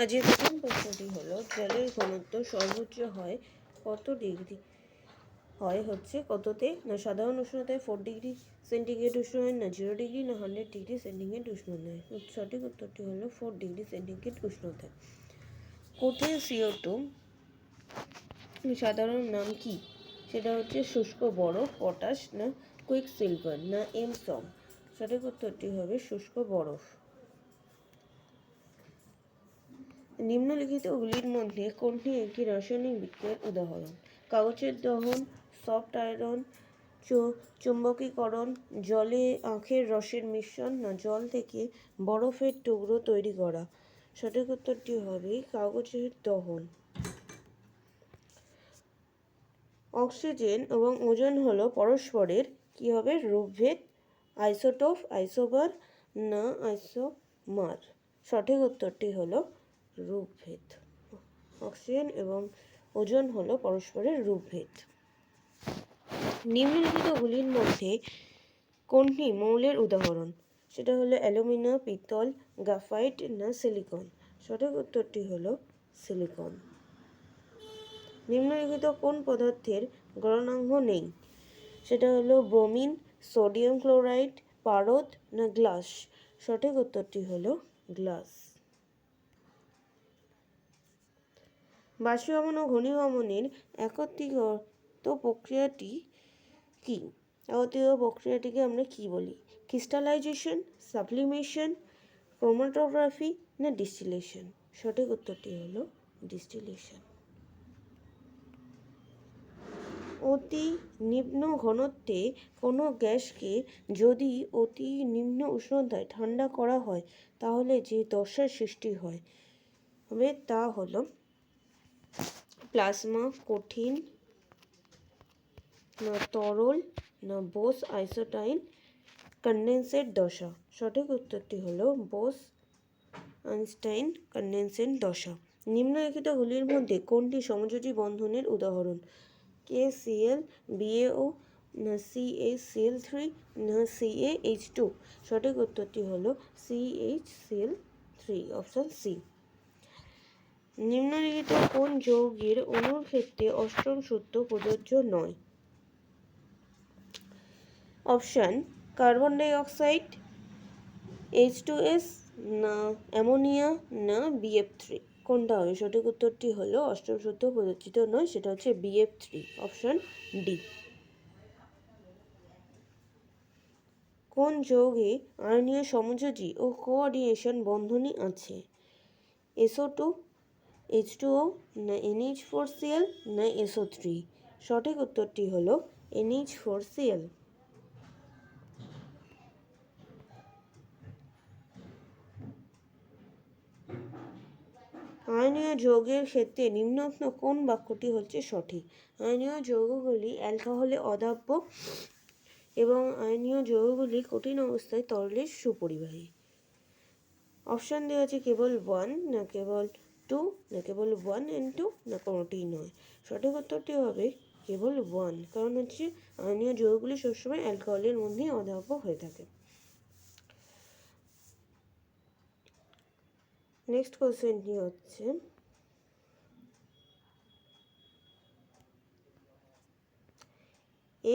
আজকের প্রথম প্রশ্নটি হলো জলের ঘনত্ব সর্বোচ্চ হয় কত ডিগ্রি হয় হচ্ছে কততে? না সাধারণ উষ্ণতায় 4 ডিগ্রি সেন্টিগ্রেড উষ্ণ হয়, না 0 ডিগ্রি, না 100 ডিগ্রি সেন্টিগ্রেড উষ্ণ হয়। সঠিক উত্তরটি হলো 4 ডিগ্রি সেন্টিগ্রেড উষ্ণতায়। কঠিন CO2 সাধারণ নাম কি? সেটা হচ্ছে শুষ্ক বরফ, পটাশ, না কুইকসিলভার, না এমসম। সঠিক উত্তরটি হবে শুষ্ক বরফ। নিম্নলিখিতগুলির মধ্যে কোনটি একটি রাসায়নিক বিক্রিয়ার উদাহরণ? কাগজের দহন, সফট আয়রন, চুম্বকীকরণ, জলে আখের রসের মিশ্রণ, না জল থেকে বরফের টুকরো তৈরি করা। সঠিক উত্তরটি হবে কাগজের দহন। অক্সিজেন এবং ওজোন হলো পরস্পরের কি হবে? রূপভেদ, আইসোটোপ, আইসোবার, না আইসোমার। সঠিক উত্তরটি হলো রূপভেদ। অক্সিজেন এবং ওজোন হলো পরস্পরের রূপভেদ। নিম্নলিখিতগুলির মধ্যে কোনটি মৌলের উদাহরণ? সেটা হলো অ্যালুমিনিয়াম, পিতল, গ্রাফাইট, না সিলিকন। সঠিক উত্তরটি হলো সিলিকন। নিম্নলিখিত কোন পদার্থের গলনাঙ্ক নেই? সেটা হলো ব্রোমিন, সোডিয়াম ক্লোরাইড, পারদ, না গ্লাস। সঠিক উত্তরটি হলো গ্লাস। বাষ্পীভবন ও ঘনীভবনের একত্রীকৃত প্রক্রিয়াটি কি? একত্রীকৃত প্রক্রিয়াটিকে আমরা কি বলি? ক্রিস্টালাইজেশন, সাবলিমেশন, ক্রোমাটোগ্রাফি, না ডিস্টিলেশন। সঠিক উত্তরটি হলো ডিস্টিলেশন। অতি নিম্ন ঘনত্বে কোনো গ্যাসকে যদি অতি নিম্ন উষ্ণতায় ঠান্ডা করা হয় তাহলে যে দশার সৃষ্টি হয় হবে তা হলো প্লাজমা, কঠিন, না তরল, না বোস আইসোটাইন কনডেন্সেট দশা। সঠিক উত্তরটি হলো বোস আইনস্টাইন কনডেন্সেট দশা। নিম্নলিখিতগুলির মধ্যে কোনটি সমযোজী বন্ধনের উদাহরণ? KCl, BaO, না CaCl3, না CaH2। সঠিক উত্তরটি হলো CaCl3, অপশন সি। নিম্নলিখিত কোন যৌগের অণুর ক্ষেত্রে অষ্টম সূত্র প্রযোজ্য নয়? Option carbon die oxide, H2S, না অ্যামোনিয়া, না BF3। কোনটা হবে? সঠিক উত্তরটি হলো অষ্টম সূত্র প্রযোজ্য নয়, সেটা হচ্ছে BF3, অপশন ডি। কোন যৌগে আয়নীয় সমযোজী ও কোঅর্ডিনেশন বন্ধনী আছে? SO2, H2O, না NH4Cl, না SO3। সঠিক উত্তরটি হলো NH4Cl। আয়নীয় যৌগের ক্ষেত্রে নিম্নোক্ত কোন বাক্যটি হচ্ছে সঠিক? আয়নীয় যৌগগুলি অ্যালকোহলে অদাব্য এবং আয়নীয় যৌগগুলি কঠিন অবস্থায় তরলের সুপরিবাহী। অপশান দেওয়া আছে কেবল 1, না কেবল 2, না কেবল 1 and 2, না কোনোটিই নয়। সঠিক উত্তরটি হবে কেবল 1, কারণ হচ্ছে আয়নীয় যৌগগুলি সবসময় অ্যালকোহলের মধ্যেই অদাব্য হয়ে থাকে। নেক্সট কোশ্চেনটি হচ্ছে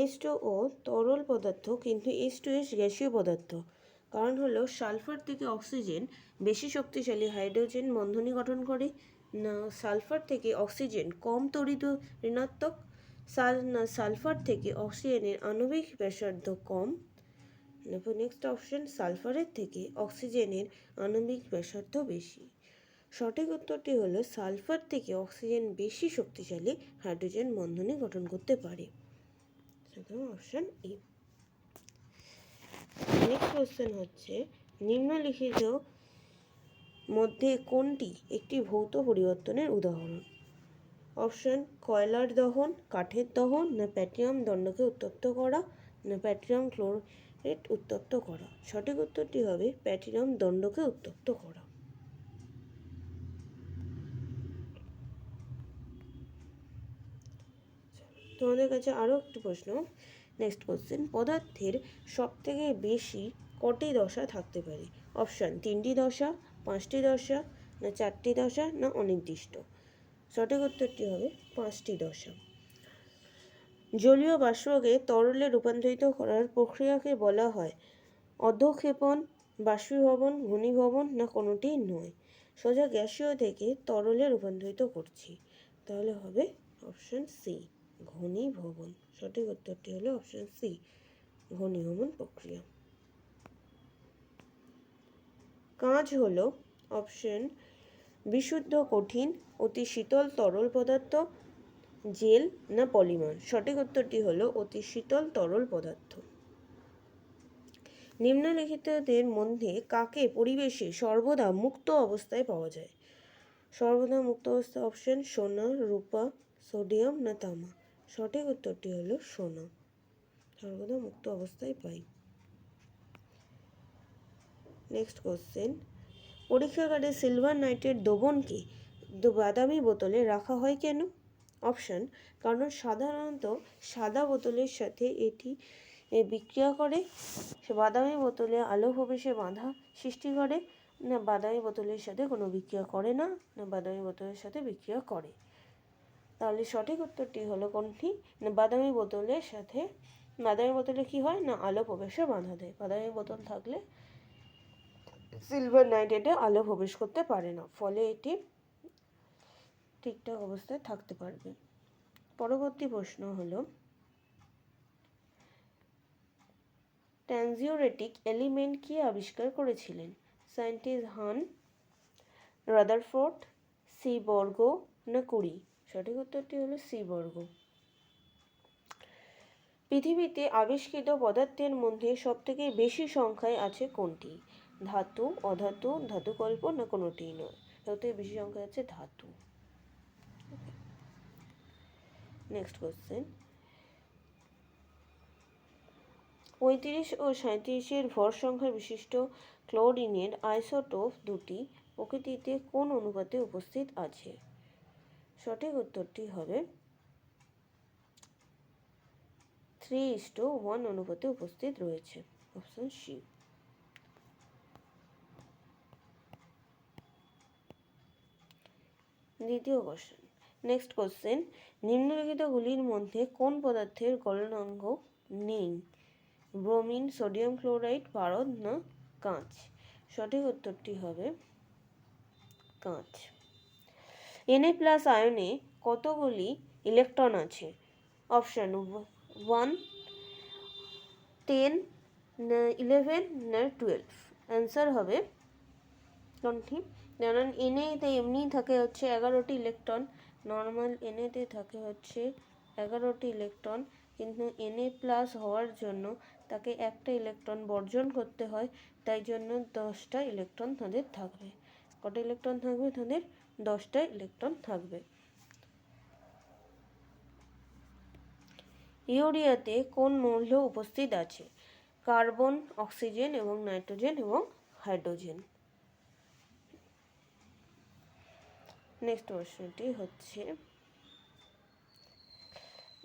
H2O তরল পদার্থ কিন্তু H2S গ্যাসীয় পদার্থ। কারণ হলো সালফার থেকে অক্সিজেন বেশি শক্তিশালী হাইড্রোজেন বন্ধনী গঠন করে, না সালফার থেকে অক্সিজেন কম তড়িৎ ঋণাত্মক, না সালফার থেকে অক্সিজেনের আণবিক ব্যাসার্ধ কম। নেক্সট অপশন সালফারের থেকে অক্সিজেনের আণবিক ব্যাসার্ধ বেশি। সঠিক উত্তরটি হলো সালফার থেকে অক্সিজেন বেশি শক্তিশালী হাইড্রোজেন বন্ধনী গঠন করতে পারে। Option A. নেক্সট কোশ্চেন হচ্ছে নিম্নলিখিত মধ্যে কোনটি একটি ভৌত পরিবর্তনের উদাহরণ? অপশন কয়লার দহন, কাঠের দহন, না প্যাট্রিয়াম দণ্ডকে উত্তপ্ত করা, না প্যাট্রিয়াম ক্লোরাইড উত্তপ্ত করা। সঠিক উত্তরটি হবে প্যাট্রিয়াম দণ্ডকে উত্তপ্ত করা। তোমাদের কাছে আরও একটি প্রশ্ন। নেক্সট কোশ্চেন পদার্থের সবথেকে বেশি কটি দশা থাকতে পারে? অপশান 3টি দশা, 5টি দশা, না 4টি দশা, না অনির্দিষ্ট? সঠিক উত্তরটি হবে 5টি দশা। জলীয় বাষ্পকে তরলে রূপান্তরিত করার প্রক্রিয়াকে বলা হয় অধঃক্ষেপণ, বাষ্পীভবন, ঘনীভবন, না কোনোটিই নয়? সোজা গ্যাসীয় থেকে তরলে রূপান্তরিত করছি, তাহলে হবে অপশন সি, ঘনীভবন। সঠিক উত্তরটি হলো অপশন সি, ঘনীভবন প্রক্রিয়া। কাঁচ হলো অপশন বিশুদ্ধ কঠিন, অতি শীতল তরল পদার্থ, জেল, না পলিমার? সঠিক উত্তরটি হলো অতি শীতল তরল পদার্থ। নিম্নলিখিতদের মধ্যে কাকে পরিবেশে সর্বদা মুক্ত অবস্থায় পাওয়া যায়? সর্বদা মুক্ত অবস্থা অপশন সোনা, রূপা, সোডিয়াম, না তামা? সঠিক উত্তরটি হলো সোনা, সর্বদা মুক্ত অবস্থায় পাই। নেক্সট কোশ্চেন, পরীক্ষাগারে সিলভার নাইট্রেট দ্রবণকে বাদামি বোতলে রাখা হয় কেন? অপশন কারণ সাধারণত সাদা বোতলের সাথে এটি বিক্রিয়া করে, বাদামি বোতলে আলো প্রবেশে বাধা সৃষ্টি করে, না বাদামি বোতলের সাথে কোনো বিক্রিয়া করে না, না বাদামি বোতলের সাথে বিক্রিয়া করে? তাহলে সঠিক উত্তরটি হলো কোনটি? না বাদামি বোতলের সাথে। বাদামি বোতলে কি হয় না আলো প্রবেশে বাধা দেয়। বাদামি বোতল থাকলে সিলভার নাইট্রেটে আলো প্রবেশ করতে পারে না, ফলে এটি ঠিকঠাক অবস্থায় থাকতে পারবে। পরবর্তী প্রশ্ন হলো ট্রানজিওরেটিক এলিমেন্ট কে আবিষ্কার করেছিলেন? সায়েন্টিস্ট হান, রাদারফোর্ড, সি-বর্গ, না কুরি? সঠিক উত্তরটি হলো সি-বর্গ। পৃথিবীতে আবিষ্কৃত পদার্থের মধ্যে সবথেকে বেশি সংখ্যায় আছে কোনটি? ধাতু, অধাতু, ধাতুকল্প, না কোনোটিই নয়? সবথেকে বেশি সংখ্যায় আছে ধাতু। নেক্সট কোশ্চেন, 35 ও 37-এর ভর সংখ্যা বিশিষ্ট ক্লোরিনের আইসোটোপ দুটি প্রকৃতিতে কোন অনুপাতে উপস্থিত আছে? সঠিক উত্তরটি হবে 3:1 অনুপাতে উপস্থিত রয়েছে, অপশন সি। দ্বিতীয় কোশ্চেন, নেক্সট কোশ্চেন, নিম্নলিখিতগুলির মধ্যে কোন পদার্থের গলনাঙ্ক নেই? ব্রোমিন, সোডিয়াম ক্লোরাইড, পারদ, না কাঁচ? সঠিক উত্তরটি হবে কাঁচ। Na+ আয়নে কতগুলি ইলেকট্রন আছে? অপশন 1, 10, না 11, না 12? অ্যান্সার হবে কোনটি? কারণ Na-তে এমনিই থাকে হচ্ছে 11টি ইলেকট্রন, নর্মাল Na-তে থাকে হচ্ছে 11টি ইলেকট্রন, কিন্তু Na+ হওয়ার জন্য তাকে একটা ইলেকট্রন বর্জন করতে হয়, তাই জন্য 10টা ইলেকট্রন তাদের থাকবে। কটা ইলেকট্রন থাকবে? তাদের 10টা ইলেকট্রন থাকবে। ইউরিয়াতে কোন মৌল উপস্থিত আছে? কার্বন, অক্সিজেন, এবং নাইট্রোজেন, এবং হাইড্রোজেন। নেক্সট প্রশ্নটি হচ্ছে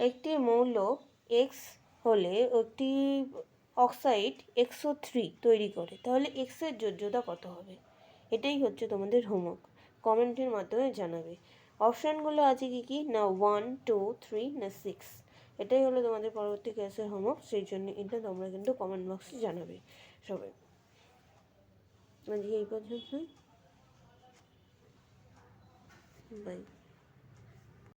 একটি মৌল এক্স হলে একটি অক্সাইড XO3 তৈরি করে, তাহলে এক্স এর যোজ্যতা কত হবে? এটাই হচ্ছে তোমাদের হোমওয়ার্ক, কমেন্টের মাধ্যমে জানাবে। অপশানগুলো আছে কি কি না 1, 2, 3, না 6? এটাই হলো তোমাদের পরবর্তী ক্লাসের হোমওয়ার্ক, সেই জন্য এটা তোমরা কিন্তু কমেন্ট বক্সে জানাবে সবাই। আজকে এই পর্যন্তই, বাই।